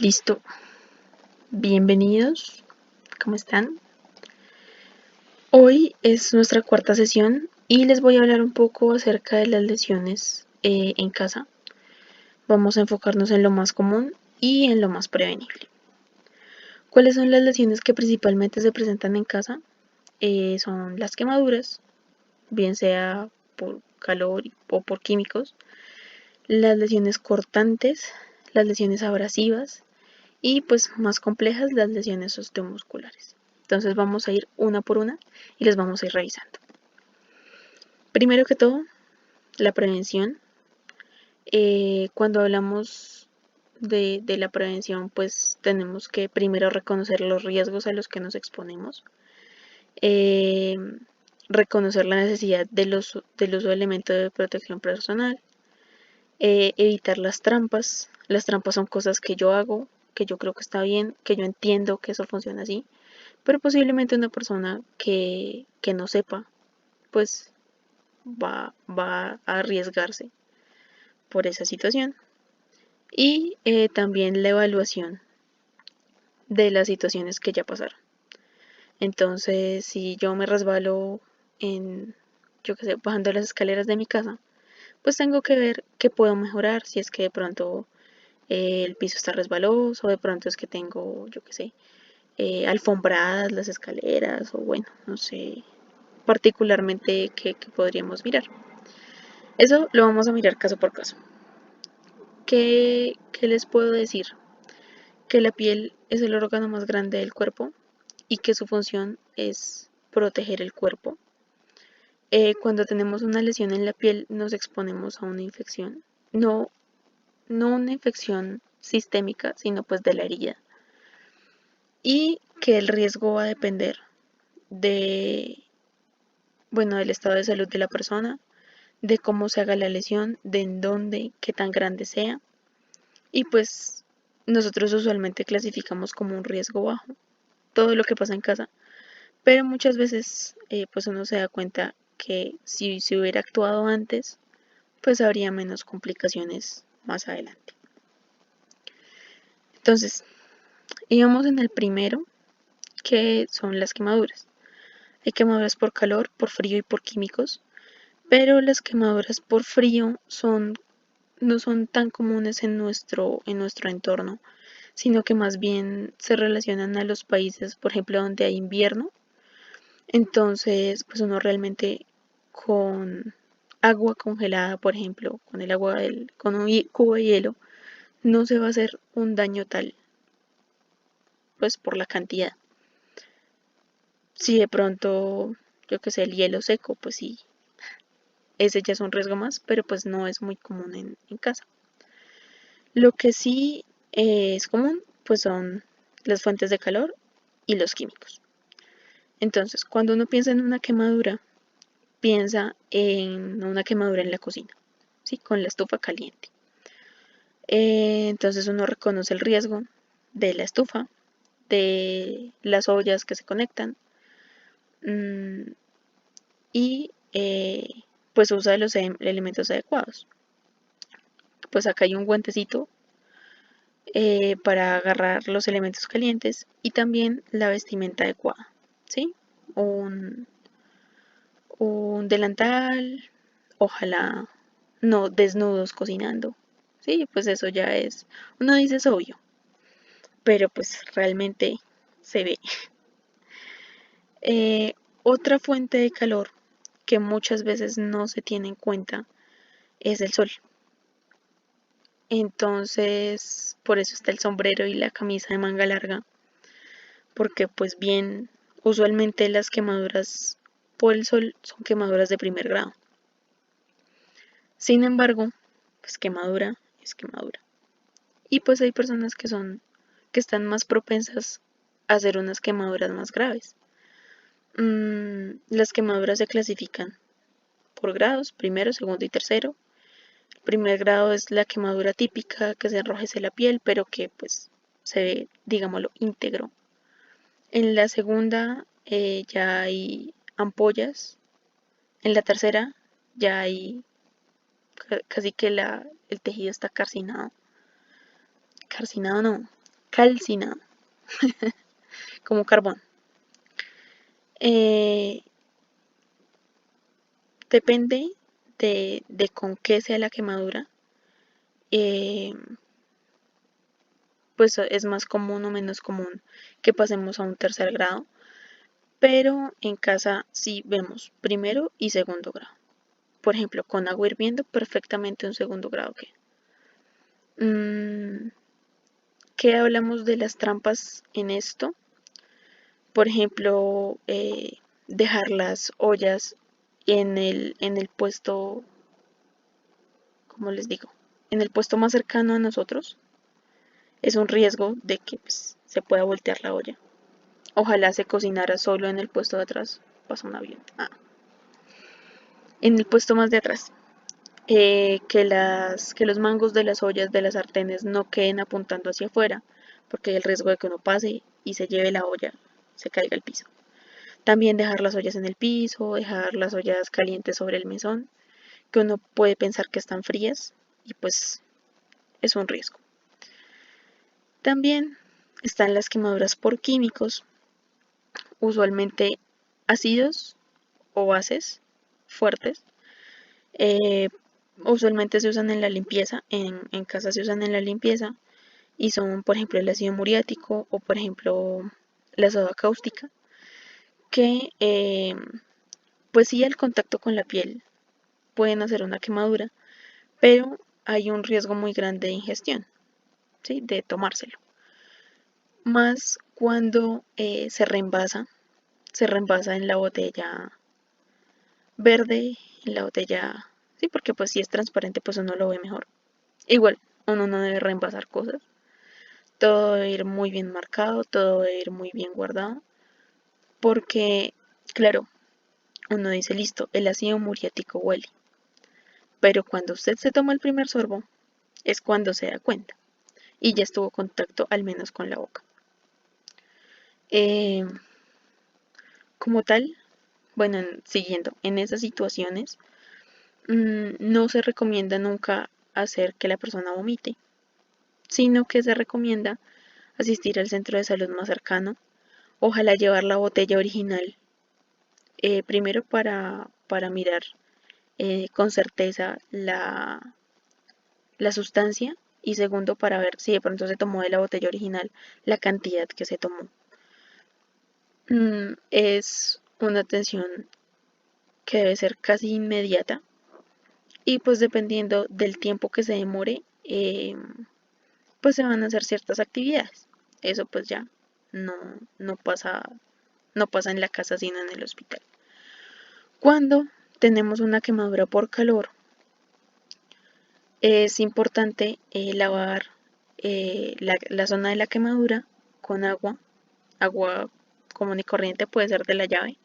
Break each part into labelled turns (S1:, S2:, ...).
S1: Listo, bienvenidos, ¿cómo están? Hoy es nuestra cuarta sesión y les voy a hablar un poco acerca de las lesiones en casa. Vamos a enfocarnos en lo más común y en lo más prevenible. ¿Cuáles son las lesiones que principalmente se presentan en casa? Son las quemaduras, bien sea por calor o por químicos, las lesiones cortantes, las lesiones abrasivas y pues más complejas las lesiones osteomusculares. Entonces vamos a ir una por una y les vamos a ir revisando. Primero que todo, la prevención. Cuando hablamos de la prevención, pues tenemos que primero reconocer los riesgos a los que nos exponemos, eh, reconocer la necesidad del uso de elementos de protección personal, evitar las trampas. Las trampas son cosas que yo hago, que yo creo que está bien, que yo entiendo que eso funciona así, pero posiblemente una persona que no sepa, pues va a arriesgarse por esa situación. Y también la evaluación de las situaciones que ya pasaron. Entonces, si yo me resbalo en, yo qué sé, bajando las escaleras de mi casa, pues tengo que ver qué puedo mejorar, si es que de pronto el piso está resbaloso, o de pronto es que tengo, yo qué sé, alfombradas las escaleras, o bueno, no sé particularmente qué podríamos mirar. Eso lo vamos a mirar caso por caso. ¿Qué les puedo decir? Que la piel es el órgano más grande del cuerpo y que su función es proteger el cuerpo. Cuando tenemos una lesión en la piel nos exponemos a una infección, no, no una infección sistémica, sino pues de la herida. Y que el riesgo va a depender de, bueno, del estado de salud de la persona, de cómo se haga la lesión, de en dónde, qué tan grande sea. Y pues nosotros usualmente clasificamos como un riesgo bajo todo lo que pasa en casa, pero muchas veces pues uno se da cuenta que si se hubiera actuado antes, pues habría menos complicaciones más adelante. Entonces, íbamos en el primero, que son las quemaduras. Hay quemaduras por calor, por frío y por químicos, pero las quemaduras por frío no son tan comunes en nuestro entorno, sino que más bien se relacionan a los países, por ejemplo, donde hay invierno. Entonces, pues uno realmente con agua congelada, por ejemplo, con el agua con un cubo de hielo, no se va a hacer un daño tal, pues por la cantidad. Si de pronto, yo que sé, el hielo seco, pues sí, ese ya es un riesgo más, pero pues no es muy común en casa. Lo que sí es común, pues son las fuentes de calor y los químicos. Entonces, cuando uno piensa en una quemadura, piensa en una quemadura en la cocina, ¿sí? Con la estufa caliente. Entonces uno reconoce el riesgo de la estufa, de las ollas que se conectan mmm, y pues usa los elementos adecuados. Pues acá hay un guantecito para agarrar los elementos calientes y también la vestimenta adecuada, ¿sí? Un, un delantal, ojalá no desnudos cocinando, ¿sí? Pues eso ya es, uno dice es obvio, pero pues realmente se ve. Otra fuente de calor que muchas veces no se tiene en cuenta es el sol. Entonces, por eso está el sombrero y la camisa de manga larga, porque pues bien, usualmente las quemaduras por el sol son quemaduras de primer grado. Sin embargo, pues quemadura es quemadura. Y pues hay personas que están más propensas a hacer unas quemaduras más graves. Las quemaduras se clasifican por grados, primero, segundo y tercero. El primer grado es la quemadura típica, que se enrojece la piel, pero que pues se ve, digámoslo, íntegro. En la segunda ya hay ampollas. En la tercera ya hay casi que el tejido está carcinado. Carcinado no. calcinado, como carbón. Eh, Depende de con qué sea la quemadura, eh, pues es más común o menos común que pasemos a un tercer grado, pero en casa sí vemos primero y segundo grado. Por ejemplo, con agua hirviendo, perfectamente un segundo grado que. Mm, ¿Qué hablamos de las trampas en esto? Por ejemplo, dejar las ollas en el puesto, ¿cómo les digo? En el puesto más cercano a nosotros. Es un riesgo de que pues, se pueda voltear la olla. Ojalá se cocinara solo en el puesto de atrás. Pasa un avión. En el puesto más de atrás. Que los mangos de las ollas de las sartenes no queden apuntando hacia afuera, porque hay el riesgo de que uno pase y se lleve la olla, se caiga al piso. También dejar las ollas en el piso, dejar las ollas calientes sobre el mesón, que uno puede pensar que están frías y pues es un riesgo. También están las quemaduras por químicos, usualmente ácidos o bases fuertes. Eh, Usualmente se usan en la limpieza, en casa se usan en la limpieza y son, por ejemplo, el ácido muriático o, por ejemplo, la soda cáustica, que pues sí, al contacto con la piel pueden hacer una quemadura, pero hay un riesgo muy grande de ingestión, ¿sí? De tomárselo. Más cuando se reembasa en la botella verde, en la botella, sí, porque pues si es transparente pues uno lo ve mejor. Igual, uno no debe reembasar cosas. Todo debe ir muy bien marcado, todo debe ir muy bien guardado, porque, claro, uno dice, listo, el ácido muriático huele, pero cuando usted se toma el primer sorbo, es cuando se da cuenta, y ya estuvo contacto al menos con la boca. Eh, Como tal, bueno, siguiendo, en esas situaciones, no se recomienda nunca hacer que la persona vomite, sino que se recomienda asistir al centro de salud más cercano, ojalá llevar la botella original, primero para mirar con certeza la sustancia y segundo para ver si de pronto se tomó de la botella original la cantidad que se tomó. Es una atención que debe ser casi inmediata y pues dependiendo del tiempo que se demore, pues se van a hacer ciertas actividades. Eso pues ya no, no pasa, no pasa en la casa sino en el hospital. Cuando tenemos una quemadura por calor, es importante lavar la zona de la quemadura con agua común y corriente, puede ser de la llave,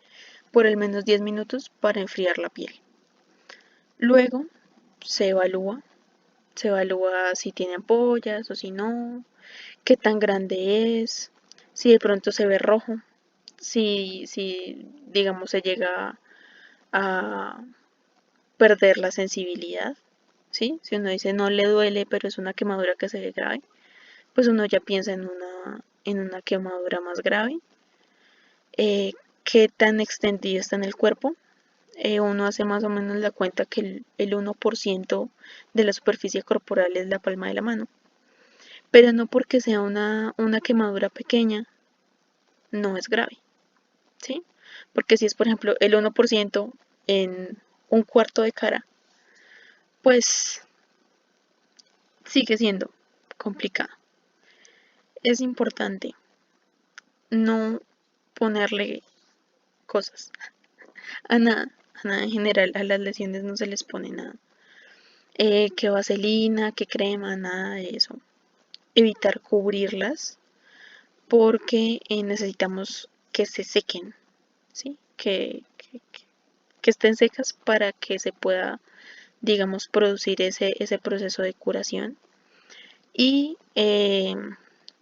S1: por al menos 10 minutos para enfriar la piel. Luego se evalúa, se evalúa si tiene ampollas o si no, qué tan grande es, si de pronto se ve rojo, si digamos se llega a perder la sensibilidad, ¿sí? Si uno dice no le duele, pero es una quemadura que se ve grave, pues uno ya piensa en una quemadura más grave. ¿Qué tan extendido está en el cuerpo? Uno hace más o menos la cuenta que el 1% de la superficie corporal es la palma de la mano. Pero no porque sea una quemadura pequeña, no es grave, ¿sí? Porque si es, por ejemplo, el 1% en un cuarto de cara, pues sigue siendo complicado. Es importante no ponerle cosas a nada en general, a las lesiones no se les pone nada. Que vaselina, que crema, nada de eso. Evitar cubrirlas porque necesitamos que se sequen, ¿sí? Que estén secas para que se pueda, digamos, producir ese proceso de curación. Y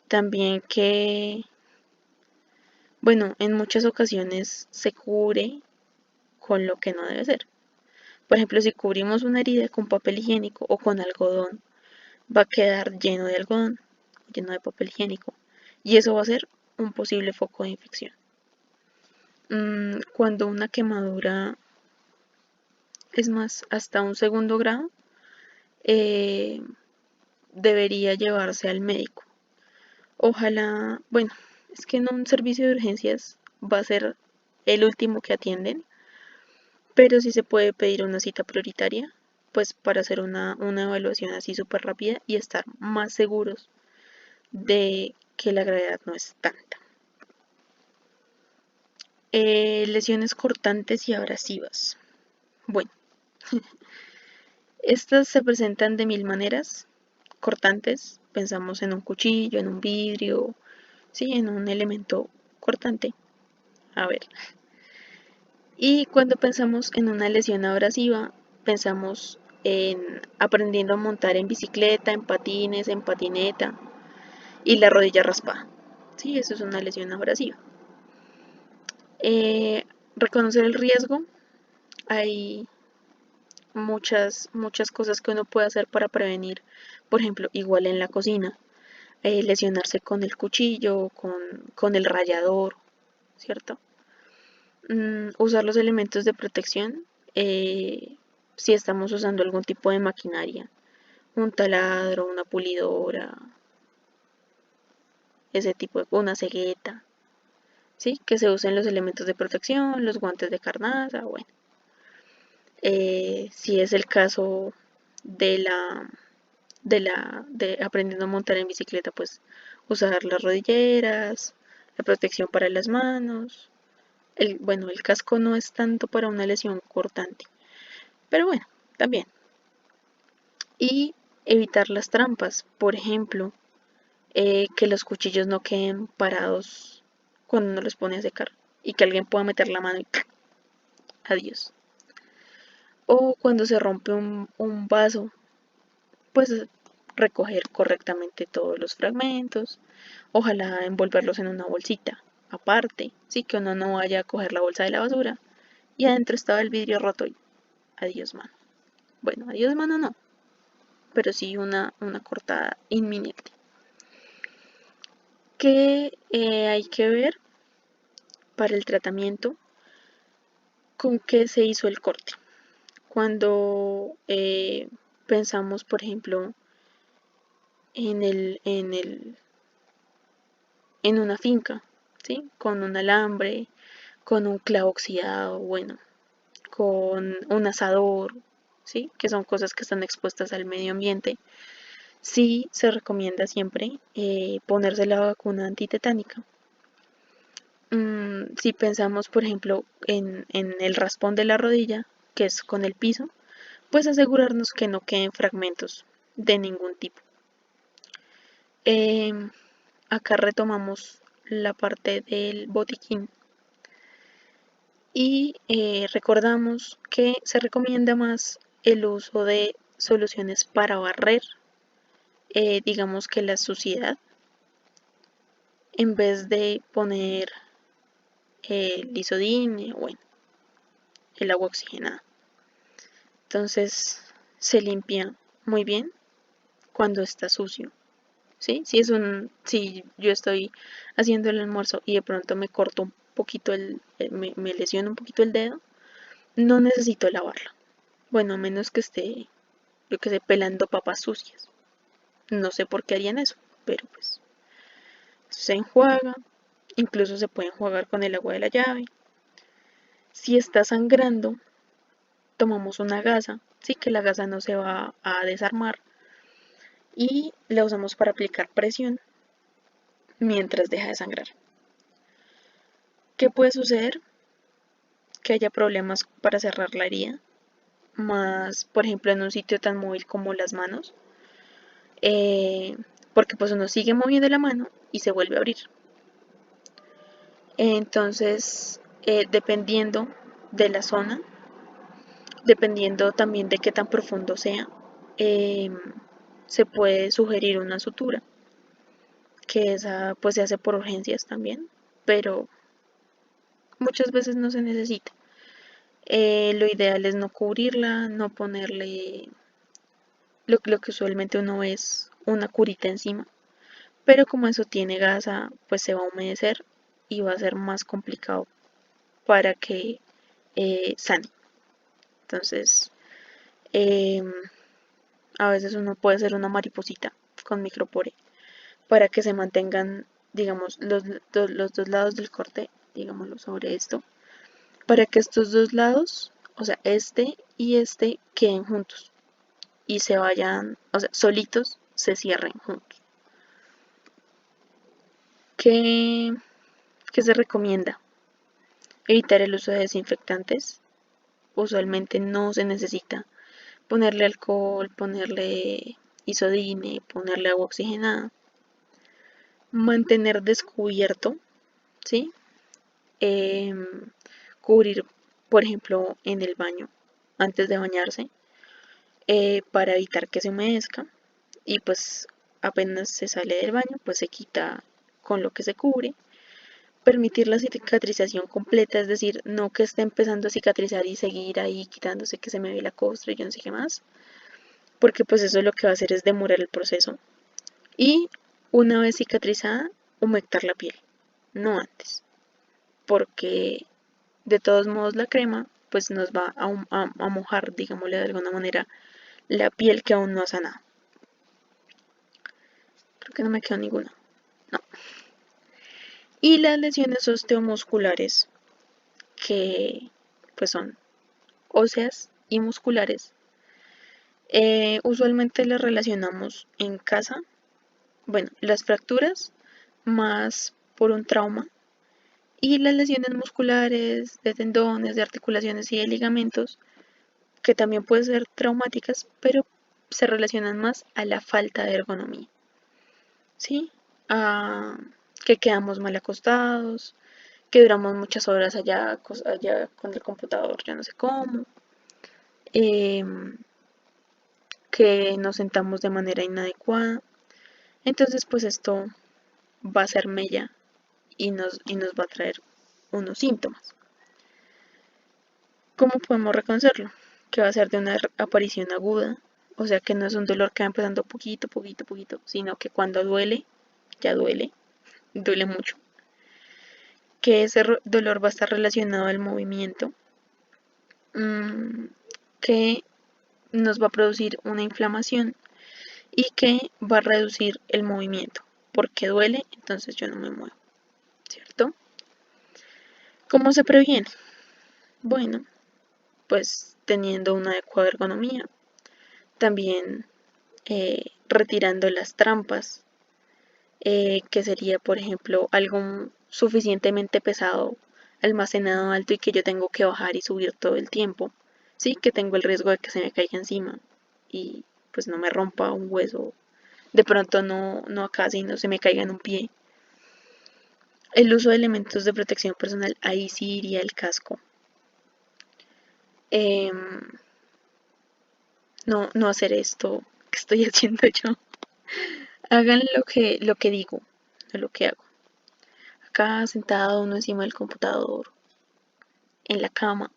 S1: también que, bueno, en muchas ocasiones se cubre con lo que no debe ser. Por ejemplo, si cubrimos una herida con papel higiénico o con algodón, va a quedar lleno de algodón, lleno de papel higiénico. y eso va a ser un posible foco de infección. Cuando una quemadura es más hasta un segundo grado, eh, debería llevarse al médico. Ojalá, bueno, es que en un servicio de urgencias va a ser el último que atienden, pero sí se puede pedir una cita prioritaria, pues para hacer una evaluación así súper rápida y estar más seguros de que la gravedad no es tanta. Lesiones cortantes y abrasivas. Bueno, estas se presentan de mil maneras. Cortantes, pensamos en un cuchillo, en un vidrio, sí, en un elemento cortante. A ver. Y cuando pensamos en una lesión abrasiva, pensamos en aprendiendo a montar en bicicleta, en patines, en patineta y la rodilla raspada. Sí, eso es una lesión abrasiva. Eh, Reconocer el riesgo. Hay muchas cosas que uno puede hacer para prevenir. Por ejemplo, igual en la cocina, lesionarse con el cuchillo, con el rallador, ¿cierto? Usar los elementos de protección si estamos usando algún tipo de maquinaria, un taladro, una pulidora, ese tipo de una cegueta, ¿sí? Que se usen los elementos de protección, los guantes de carnaza, bueno. Si es el caso de de aprendiendo a montar en bicicleta, pues usar las rodilleras, la protección para las manos. Bueno, el casco no es tanto para una lesión cortante, pero bueno, también. Y evitar las trampas, por ejemplo, que los cuchillos no queden parados cuando uno los pone a secar y que alguien pueda meter la mano y adiós. O cuando se rompe un vaso, pues recoger correctamente todos los fragmentos, ojalá envolverlos en una bolsita aparte, sí, que uno no vaya a coger la bolsa de la basura y adentro estaba el vidrio roto y adiós mano. Bueno, adiós mano no, pero sí una cortada inminente. ¿Qué hay que ver para el tratamiento? ¿Con qué se hizo el corte? Cuando pensamos, por ejemplo, en en una finca, ¿sí? Con un alambre, con un clavo oxidado, bueno, con un asador, ¿sí? Que son cosas que están expuestas al medio ambiente. Sí se recomienda siempre ponerse la vacuna antitetánica. Si pensamos, por ejemplo, en el raspón de la rodilla, que es con el piso, pues asegurarnos que no queden fragmentos de ningún tipo. Em, Acá retomamos la parte del botiquín y recordamos que se recomienda más el uso de soluciones para barrer, digamos que la suciedad, en vez de poner el isodine, bueno, el agua oxigenada. Entonces se limpia muy bien cuando está sucio. ¿Sí? Si yo estoy haciendo el almuerzo y de pronto me corto un poquito me lesiono un poquito el dedo, no necesito lavarlo. Bueno, a menos que esté, yo que sé, pelando papas sucias. No sé por qué harían eso, pero pues se enjuaga, incluso se puede enjuagar con el agua de la llave. Si está sangrando, tomamos una gasa, sí que la gasa no se va a desarmar y la usamos para aplicar presión mientras deja de sangrar. ¿Qué puede suceder? Que haya problemas para cerrar la herida, más por ejemplo en un sitio tan móvil como las manos, eh, porque pues uno sigue moviendo la mano y se vuelve a abrir. Entonces, dependiendo de la zona, dependiendo también de qué tan profundo sea, eh, se puede sugerir una sutura, que esa pues se hace por urgencias también, pero muchas veces no se necesita. Lo ideal es no cubrirla, no ponerle lo que usualmente uno ve es una curita encima, pero como eso tiene gasa, pues se va a humedecer y va a ser más complicado para que sane. Entonces, em, a veces uno puede hacer una mariposita con micropore para que se mantengan, digamos, los dos lados del corte, digámoslo sobre esto, para que estos dos lados, o sea, este y este, queden juntos y se vayan, o sea, solitos se cierren juntos. ¿Qué, qué se recomienda? Evitar el uso de desinfectantes. Usualmente no se necesita ponerle alcohol, ponerle isodine, ponerle agua oxigenada. Mantener descubierto, ¿sí? Em, Cubrir, por ejemplo, en el baño, antes de bañarse, para evitar que se humedezca. Y pues apenas se sale del baño, pues se quita con lo que se cubre. Permitir la cicatrización completa, es decir, no que esté empezando a cicatrizar y seguir ahí quitándose que se me ve la costra y yo no sé qué más, porque pues eso lo que va a hacer es demorar el proceso. Y una vez cicatrizada, humectar la piel, no antes, porque de todos modos la crema pues nos va a mojar, digámosle de alguna manera, la piel que aún no ha sanado. Creo que no me quedó ninguna. No. Y las lesiones osteomusculares, que pues son óseas y musculares, usualmente las relacionamos en casa. Bueno, las fracturas más por un trauma y las lesiones musculares de tendones, de articulaciones y de ligamentos, que también pueden ser traumáticas, pero se relacionan más a la falta de ergonomía, ¿sí? A que quedamos mal acostados, que duramos muchas horas allá con el computador, yo no sé cómo, em, que nos sentamos de manera inadecuada. Entonces, pues esto va a ser mella y nos va a traer unos síntomas. ¿Cómo podemos reconocerlo? Que va a ser de una aparición aguda, o sea que no es un dolor que va empezando poquito, poquito, poquito, sino que cuando duele, ya duele, duele mucho. Que ese dolor va a estar relacionado al movimiento, mmm, que nos va a producir una inflamación y que va a reducir el movimiento. Porque duele, entonces yo no me muevo, ¿cierto? ¿Cómo se previene? Bueno, pues teniendo una adecuada ergonomía, también retirando las trampas, que sería, por ejemplo, algo suficientemente pesado, almacenado alto y que yo tengo que bajar y subir todo el tiempo. Sí, que tengo el riesgo de que se me caiga encima y pues no me rompa un hueso. De pronto no acá, sino se me caiga en un pie. El uso de elementos de protección personal, ahí sí iría el casco. Em, no hacer esto que estoy haciendo yo. Hagan lo que digo, no lo que hago. Acá sentado uno encima del computador, en la cama,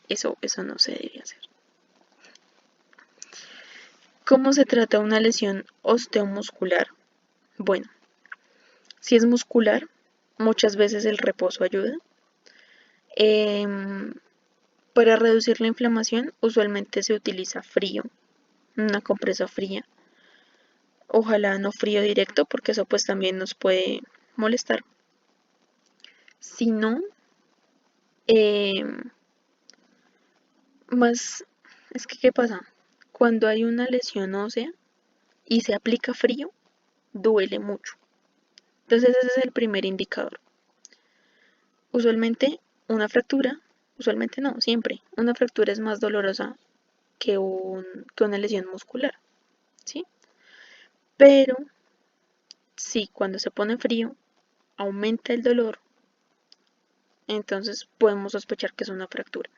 S1: eso no se debe hacer. ¿Cómo se trata una lesión osteomuscular? Bueno, si es muscular, muchas veces el reposo ayuda. Em, para reducir la inflamación, usualmente se utiliza frío, una compresa fría. Ojalá no frío directo, porque eso pues también nos puede molestar. Si no, em, más, es que ¿qué pasa? Cuando hay una lesión ósea y se aplica frío, duele mucho. Entonces ese es el primer indicador. Usualmente una fractura, usualmente no, siempre, una fractura es más dolorosa que una lesión muscular, ¿sí? Pero sí, cuando se pone frío, aumenta el dolor, entonces podemos sospechar que es una fractura.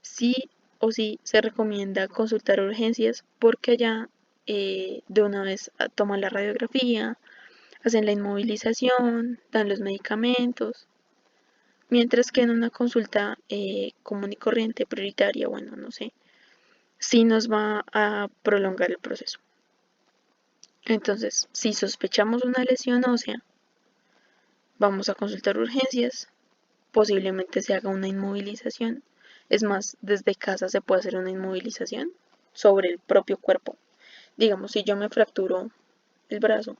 S1: Sí o sí se recomienda consultar urgencias porque allá de una vez toman la radiografía, hacen la inmovilización, dan los medicamentos, mientras que en una consulta común y corriente, prioritaria, bueno, no sé, sí nos va a prolongar el proceso. Entonces, si sospechamos una lesión ósea, vamos a consultar urgencias, posiblemente se haga una inmovilización. Es más, desde casa se puede hacer una inmovilización sobre el propio cuerpo. Digamos, si yo me fracturo el brazo,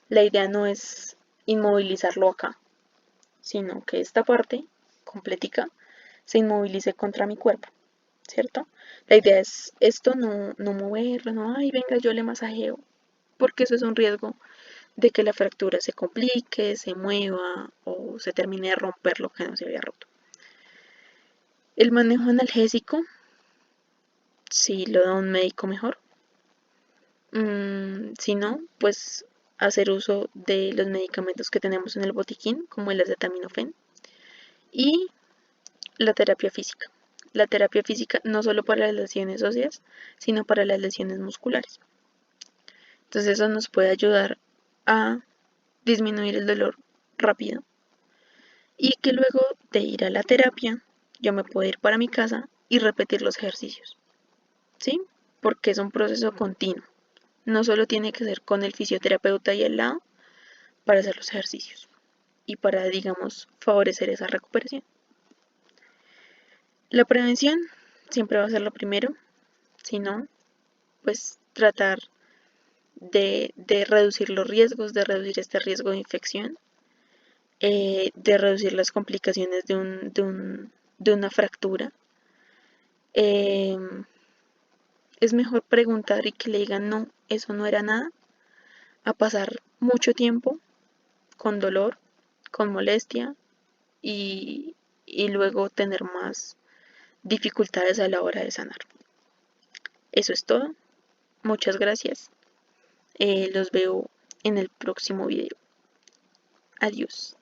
S1: la idea no es inmovilizarlo acá, sino que esta parte completica se inmovilice contra mi cuerpo, ¿cierto? La idea es esto, no moverlo, no, ay, venga, yo le masajeo, porque eso es un riesgo de que la fractura se complique, se mueva o se termine de romper lo que no se había roto. El manejo analgésico, si lo da un médico mejor. Si no, pues hacer uso de los medicamentos que tenemos en el botiquín, como el acetaminofén, y la terapia física. La terapia física no solo para las lesiones óseas, sino para las lesiones musculares. Entonces eso nos puede ayudar a disminuir el dolor rápido y que luego de ir a la terapia yo me puedo ir para mi casa y repetir los ejercicios, ¿sí? Porque es un proceso continuo. No solo tiene que ser con el fisioterapeuta y al lado para hacer los ejercicios y para, digamos, favorecer esa recuperación. La prevención siempre va a ser lo primero, si no, pues tratar de reducir los riesgos, de reducir este riesgo de infección, de reducir las complicaciones de una fractura. Eh, es mejor preguntar y que le digan no, eso no era nada, a pasar mucho tiempo con dolor, con molestia y luego tener más dificultades a la hora de sanar. Eso es todo. Muchas gracias. Los veo en el próximo video. Adiós.